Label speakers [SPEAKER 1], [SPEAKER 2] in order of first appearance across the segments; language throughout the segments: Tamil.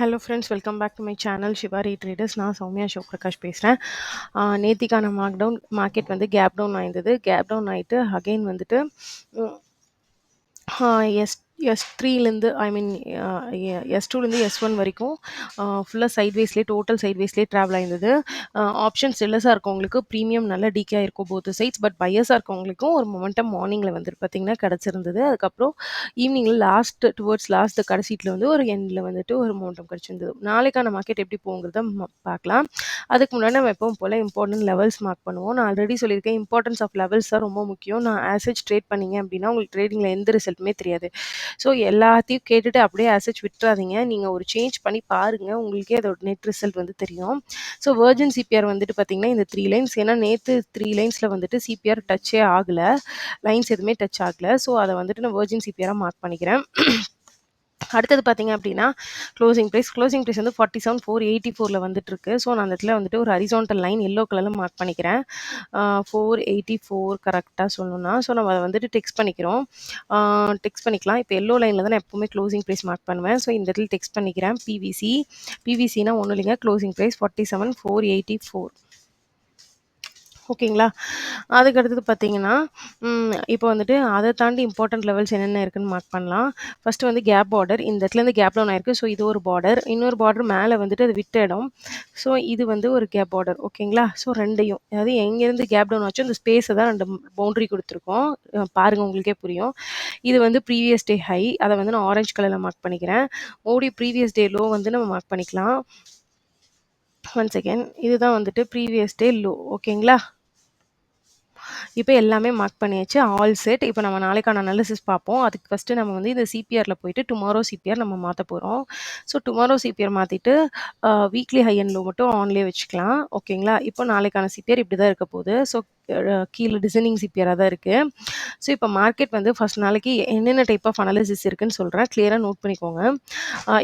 [SPEAKER 1] Hello friends, welcome back to my channel Shivari traders. நான் சௌமியா சிவபிரகாஷ் பேசுகிறேன். நேத்திக்கான மார்க்கெட் வந்து கேப் டவுன் ஆயிருந்தது. கேப் டவுன் ஆயிட்டு அகைன் வந்துட்டு ம், எஸ் எஸ்3லேருந்து எஸ்2லேருந்து எஸ்1 வரைக்கும் ஃபுல்லாக சைட்வேஸ்லேயே சைட்வேஸ்லேயே ட்ராவல் ஆயிருந்தது. ஆப்ஷன் செல்லர்ஸாக இருக்கவங்களுக்கு ப்ரீமியம் நல்ல டீக்கே ஆயிருக்கும் போத் சைட்ஸ். பட் பையர்ஸாக இருக்கவங்களுக்கும் ஒரு மொமெண்டம் மார்னிங்கில் வந்துட்டு பார்த்தீங்கன்னா கிடச்சிருந்தது. அதுக்கப்புறம் ஈவினிங்கில் லாஸ்ட் கடைசீட்டில் வந்து ஒரு எண்டில் வந்துட்டு ஒரு மொமெண்டம் கிடச்சிருந்தது. நாளைக்கான மார்க்கெட் எப்படி போகுங்கிறத பார்க்கலாம். அதுக்கு முன்னாடி நம்ம எப்பவும் போல் இம்பார்ட்டன்ட் லெவல்ஸ் மார்க் பண்ணுவோம். நான் ஆல்ரெடி சொல்லியிருக்கேன், இம்பார்ட்டன்ஸ் ஆஃப் லெவல்ஸ் தான் ரொம்ப முக்கியம். நான் ஆசேஜ் ட்ரேட் பண்ணீங்க அப்படின்னா உங்களுக்கு ட்ரேடிங்கில் எந்த ரிசல்ட்டுமே தெரியாது. ஸோ எல்லாத்தையும் கேட்டுட்டு அப்படியே ஆசேஜ் விட்டுறாதீங்க. நீங்கள் ஒரு சேஞ்ச் பண்ணி பாருங்கள், உங்களுக்கே அதோட நெட் ரிசல்ட் வந்து தெரியும். ஸோ வெர்ஜின் சிபிஆர் வந்துட்டு பார்த்தீங்கன்னா இந்த 3 லைன்ஸ், ஏன்னா நேற்று 3 லைன்ஸில் வந்துட்டு சிபிஆர் டச்சே ஆகலை, லைன்ஸ் எதுவுமே டச் ஆகலை. ஸோ அதை வந்துட்டு நான் வெர்ஜின் சிபிஆராக மார்க் பண்ணிக்கிறேன். அடுத்தது பார்த்தீங்க அப்படின்னா க்ளோசிங் ப்ரைஸ் வந்து 47,484 வந்துட்டு இருக்கு. ஸோ நான் அந்த இடத்துல வந்துட்டு ஒரு ஹரிசான்டல் லைன் எல்லோ கலரில் மார்க் பண்ணிக்கிறேன். 484 கரெக்டாக சொல்லணும்னா. ஸோ நம்ம அதை வந்துட்டு டெக்ஸ்ட் பண்ணிக்கிறோம். டெக்ஸ்ட் பண்ணிக்கலாம். இப்போ எல்லோ லைனில் தான் நான் எப்போவுமே க்ளோசிங் ப்ரைஸ் மார்க் பண்ணுவேன். ஸோ இந்த இடத்துல டெக்ஸ்ட் பண்ணிக்கிறேன். பிவிசினா ஒன்றும் இல்லைங்க, க்ளோசிங் ப்ரைஸ் 47,484. ஓகேங்களா? அதுக்கு அடுத்தது பார்த்தீங்கன்னா, இப்போ வந்துட்டு அதை தாண்டி இம்பார்ட்டன்ட் லெவல்ஸ் என்னென்ன இருக்குன்னு மார்க் பண்ணலாம். ஃபர்ஸ்ட் வந்து கேப் பார்டர். இந்த இடத்துலேருந்து கேப் டவுன் ஆயிருக்கு. ஸோ இது ஒரு பார்டர். இன்னொரு பார்டர் மேலே வந்துட்டு அது விட்ட இடம். ஸோ இது வந்து ஒரு கேப் பார்டர். ஓகேங்களா? ஸோ ரெண்டையும், அதாவது எங்கேருந்து கேப் டவுன் ஆச்சோ அந்த ஸ்பேஸை தான் 2 பவுண்டரி கொடுத்துருக்கோம். பாருங்கள், உங்களுக்கே புரியும். இது வந்து ப்ரீவியஸ் டே ஹை. அதை வந்து நான் ஆரஞ்சு கலரில் மார்க் பண்ணிக்கிறேன். ப்ரீவியஸ் டே லோ வந்து நம்ம மார்க் பண்ணிக்கலாம். One second. இதுதான் வந்துட்டு ப்ரீவியஸ் டே லோ. ஓகேங்களா? இப்போ எல்லாமே மார்க் பண்ணியாச்சு, ஆல் செட். இப்போ நம்ம நாளைக்கான அனாலிசிஸ் பார்ப்போம். அதுக்கு ஃபஸ்ட்டு நம்ம வந்து இந்த சிபிஆரில் போயிட்டு டுமாரோ சிபிஆர் நம்ம மாற்ற போகிறோம். ஸோ டுமாரோ சிபிஆர் மாற்றிட்டு வீக்லி ஹை அண்ட் லோ மட்டும் ஆன்லேயே வச்சுக்கலாம். ஓகேங்களா? இப்போ நாளைக்கான சிபிஆர் இப்படி தான் இருக்க போகுது. ஸோ கீழே டிசைனிங் சிபிஆராக தான் இருக்குது. ஸோ இப்போ மார்க்கெட் வந்து ஃபர்ஸ்ட் நாளைக்கு என்னென்ன டைப் ஆஃப் அனாலிசிஸ் இருக்குன்னு சொல்கிறேன், கிளியராக நோட் பண்ணிக்கோங்க.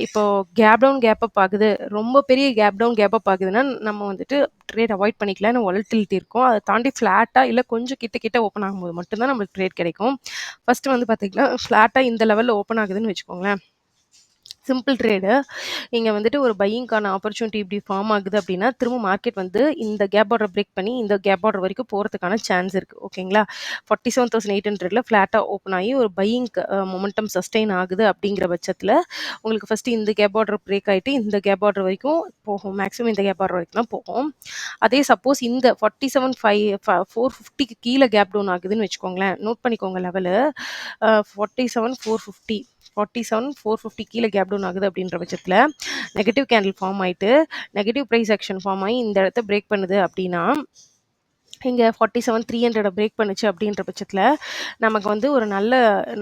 [SPEAKER 1] இப்போ கேப் டவுன் கேப் அப் ஆகுது, ரொம்ப பெரிய கேப் டவுன் கேப் அப் ஆகுதுன்னா நம்ம வந்துட்டு ட்ரேட் அவாய்ட் பண்ணிக்கலாம். வாலட்டிலிட்டி இருக்கும். அதை தாண்டி ஃப்ளாட்டாக இல்லை கொஞ்சம் கிட்ட ஓப்பன் ஆகும்போது மட்டும்தான் நம்மளுக்கு ட்ரேட் கிடைக்கும். ஃபர்ஸ்ட் வந்து பார்த்தீங்கன்னா ஃப்ளாட்டாக இந்த லெவலில் ஓப்பன் ஆகுதுன்னு வச்சுக்கோங்களேன், சிம்பிள் ட்ரேடு. இங்கே வந்துட்டு ஒரு பையிங்கான ஆப்பர்ச்சுனிட்டி இப்படி ஃபார்ம் ஆகுது அப்படின்னா திரும்ப மார்க்கெட் வந்து இந்த கேப் ஆர்டர் பிரேக் பண்ணி இந்த கேப் ஆர்டர் வரைக்கும் போகிறதுக்கான சான்ஸ் இருக்குது. ஓகேங்களா? 47,800 ஃப்ளாட்டாக ஓப்பன் ஆகி ஒரு பையிங் மொமெண்டம் சஸ்டெயின் ஆகுது அப்படிங்கிற பட்சத்தில் உங்களுக்கு ஃபஸ்ட்டு இந்த கேப் ஆர்டர் பிரேக் ஆகிட்டு இந்த கேப் ஆர்டர் வரைக்கும் போகும். மேக்ஸிமம் இந்த கேப் ஆர்டர் வரைக்கும் தான் போகும். அதே சப்போஸ் இந்த 47,450க்கு கீழே கேப் டவுன் ஆகுதுன்னு வச்சுக்கோங்களேன், நோட் பண்ணிக்கோங்க லெவலு. 47,450 கீழே கேப் டவுன் ஆகுது அப்படின்ற பட்சத்தில் நெகட்டிவ் கேண்டில் ஃபார்ம் ஆகிட்டு நெகட்டிவ் ப்ரைஸ் ஆக்ஷன் ஃபார்ம் ஆகி இந்த இடத்த பிரேக் பண்ணுது அப்படின்னா, இங்கே 47,300 பிரேக் பண்ணுச்சு அப்படின்ற பட்சத்தில் நமக்கு வந்து ஒரு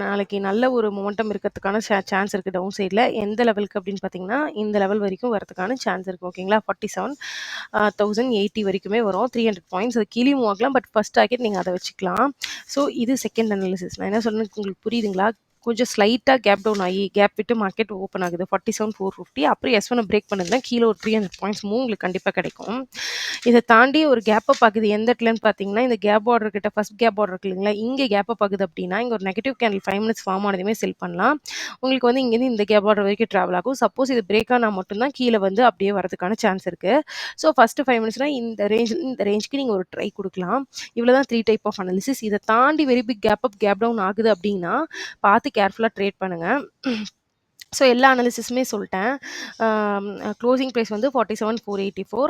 [SPEAKER 1] நாளைக்கு நல்ல ஒரு மொமெண்டம் இருக்கிறதுக்கான சான்ஸ் இருக்குது டவுன் சைடில். எந்த லெவலுக்கு அப்படின்னு பார்த்தீங்கன்னா இந்த லெவல் வரைக்கும் வரதுக்கான சான்ஸ் இருக்குது. ஓகேங்களா? 47,080 வரைக்குமே வரும். 300 பாயிண்ட்ஸ் அது கீழே மூவ் ஆகலாம். பட் ஃபர்ஸ்ட் டார்கெட் நீங்கள் அதை வச்சுக்கலாம். ஸோ இது செகண்ட் அனாலிசிஸ். நான் என்ன சொல்றேன்னு உங்களுக்கு புரியுதுங்களா? கொஞ்சம் ஸ்லைட்டாக கேப் டவுன் ஆகி கேப் விட்டு மார்க்கெட் ஓப்பன் ஆகுது 47,450. அப்புறம் எஸ்1 பிரேக் பண்ணுதுன்னா கீழே ஒரு 300 பாயிண்ட்ஸ் மூவ் உங்களுக்கு கண்டிப்பாக கிடைக்கும். இதை தாண்டி ஒரு கேப் அப் ஆகுது எந்த இடத்துலன்னு பார்த்தீங்கன்னா, இந்த கேப் ஆர்டர் கிட்ட ஃபர்ஸ்ட் கேப் ஆர்டர் இருக்கு இல்லைங்களா, இங்கே கேப் அப் ஆகுது அப்படின்னா இங்கே ஒரு நெகட்டிவ் கேண்டில் 5 மினிட்ஸ் ஃபார்ம் ஆனதுமே செல் பண்ணலாம். உங்களுக்கு வந்து இங்கேருந்து இந்த கேப் ஆர்டர் வரைக்கும் ட்ராவல் ஆகும். சப்போஸ் இது பிரேக் ஆனால் மட்டும்தான் கீழே வந்து அப்படியே வரதுக்கான சான்ஸ் இருக்குது. ஸோ ஃபஸ்ட்டு 5 மினிட்ஸ்னால் இந்த ரேஞ்சுக்கு நீங்கள் ஒரு ட்ரை கொடுக்கலாம். இவ்வளோ தான் 3 டைப் ஆஃப் அனாலிசிஸ். இதை தாண்டி very big gap up gap down ஆகுது அப்படின்னா பார்த்து கேர்ஃபுல்லாக ட்ரேட் பண்ணுங்கள். ஸோ எல்லா அனாலிசிஸுமே சொல்லிட்டேன். க்ளோசிங் ப்ரைஸ் வந்து 47,484.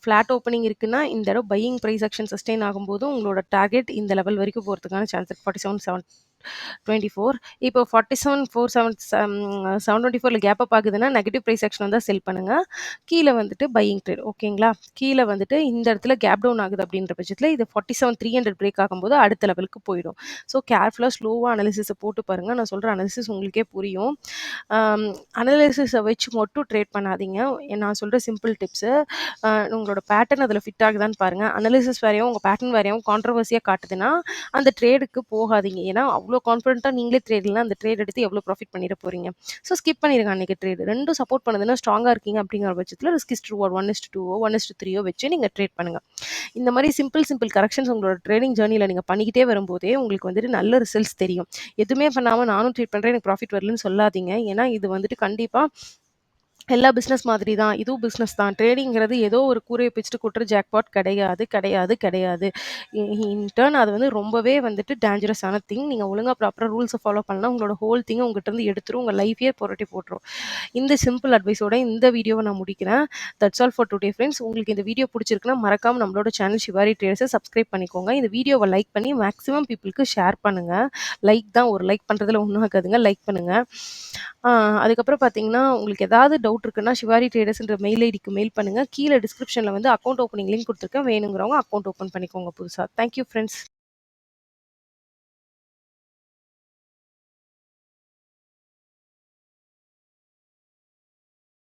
[SPEAKER 1] ஃப்ளாட் ஓப்பனிங் இருக்குன்னா இந்த தடவை பையிங் ப்ரைஸ் ஆக்ஷன் சஸ்டெயின் ஆகும்போது உங்களோட டார்கெட் இந்த லெவல் வரைக்கும் போகிறதுக்கான சான்ஸ் இருக்குது. 47,724. இப்போ 47,724 கேப் அப் ஆகுதுன்னா நெகட்டிவ் ப்ரைஸ் ஆக்ஷன் வந்தால் செல் பண்ணுங்கள். கீழே வந்துட்டு பையிங் ட்ரேட். ஓகேங்களா? கீழே வந்துட்டு இந்த இடத்துல கேப் டவுன் ஆகுது அப்படின்ற பட்சத்தில் இது 47,300 பிரேக் ஆகும்போது அடுத்த லெவலுக்கு போயிடும். ஸோ கேர்ஃபுல்லாக ஸ்லோவாக அனாலிசிஸை போட்டு பாருங்கள். நான் சொல்கிற அனாலிசிஸ் உங்களுக்கே புரியும். அனாலிசிஸை வச்சு மட்டும் ட்ரேட் பண்ணாதீங்க. நான் சொல்கிற சிம்பிள் டிப்ஸு, உங்களோட பேட்டர்ன் அதில் ஃபிட் ஆகுதான்னு பாருங்கள். அனாலிசிஸ் வேறையும் உங்கள் பேட்டர்ன் வேறையும் கான்ட்ரவர்சியாக காட்டுதுன்னா அந்த ட்ரேடுக்கு போகாதீங்க. ஏன்னா அவ்வளோ கான்ஃபிடென்ட்டாக நீங்களே ட்ரேட்லாம் அந்த ட்ரேட் எடுத்து எவ்வளோ ப்ராஃபிட் பண்ணிட போகிறீங்க. ஸோ ஸ்கிப் பண்ணிடுங்க அன்றைக்கி ட்ரேடு. ரெண்டும் சப்போர்ட் பண்ணுதுன்னா ஸ்ட்ராங்காக இருக்கீங்க அப்படிங்கிற பட்சத்தில் ரிஸ்க் இஸ் ரிவார்ட் 1:2 1:3 வச்சு நீங்கள் ட்ரேட் பண்ணுங்கள். இந்த மாதிரி சிம்பிள் கரெக்ஷன்ஸ் உங்களோட ட்ரேடிங் ஜேர்னியில் நீங்கள் பண்ணிக்கிட்டே வரும்போதே உங்களுக்கு வந்துட்டு நல்ல ரிசல்ட்ஸ் தெரியும். எதுவுமே பண்ணாமல் நானும் ட்ரேட் பண்ணுறேன் எனக்கு ப்ராஃபிட் வரலன்னு சொல்லாதீங்க. ஏன்னா இது வந்துட்டு கண்டிப்பாக எல்லா பிசினஸ் மாதிரி தான். இதுவும் பிசினஸ் தான். ட்ரேடிங்கிறது ஏதோ ஒரு கூரைய பிச்சுட்டு கொட்டுற ஜாக்பாட் கிடையாது, கிடையாது, கிடையாது. இன் டர்ன் அது வந்து ரொம்பவே வந்துட்டு டேஞ்சரஸான திங். நீங்க ஒழுங்கா ப்ராப்பரா ரூல்ஸ ஃபாலோ பண்ணலனா, உங்களோட ஹோல் திங்க உங்ககிட்டருந்து எடுத்துரும். உங்க லைஃபயே புரட்டி போட்டுரும். இந்த சிம்பிள் அட்வைஸோட இந்த வீடியோவ நான் முடிக்கிறேன். That's all for today friends. உங்களுக்கு இந்த வீடியோ புடிச்சிருக்குன்னா, மறக்காம நம்மளோட சேனல் ஷிவாரி ட்ரேடர்ஸ சப்ஸ்கிரைப் பண்ணிக்கோங்க. இந்த வீடியோவ லைக் பண்ணி மேக்ஸிமம் பீப்பிள்க்கு ஷேர் பண்ணுங்க. லைக் தான் ஒரு லைக் பண்றதுல ஒண்ணும் ஆகாதுங்க. லைக் பண்ணுங்க. ஆ அதுக்கப்புறம் பார்த்தீங்கன்னா, உங்களுக்கு ஏதாவது டவுட் இருக்குன்னா, ஷிவாரி ட்ரேடர்ஸ்ன்ற மெயில் ஐடிக்கு மெயில் பண்ணுங்க. கீழ டிஸ்கிரிப்ஷன்ல வந்து அக்கவுண்ட் ஓப்பனிங் லிங்க் குடுத்துருக்கேன். வேணுங்கிறவங்க அக்கவுண்ட் ஓப்பன் பண்ணிக்கோங்க புதுசா. Thank you friends.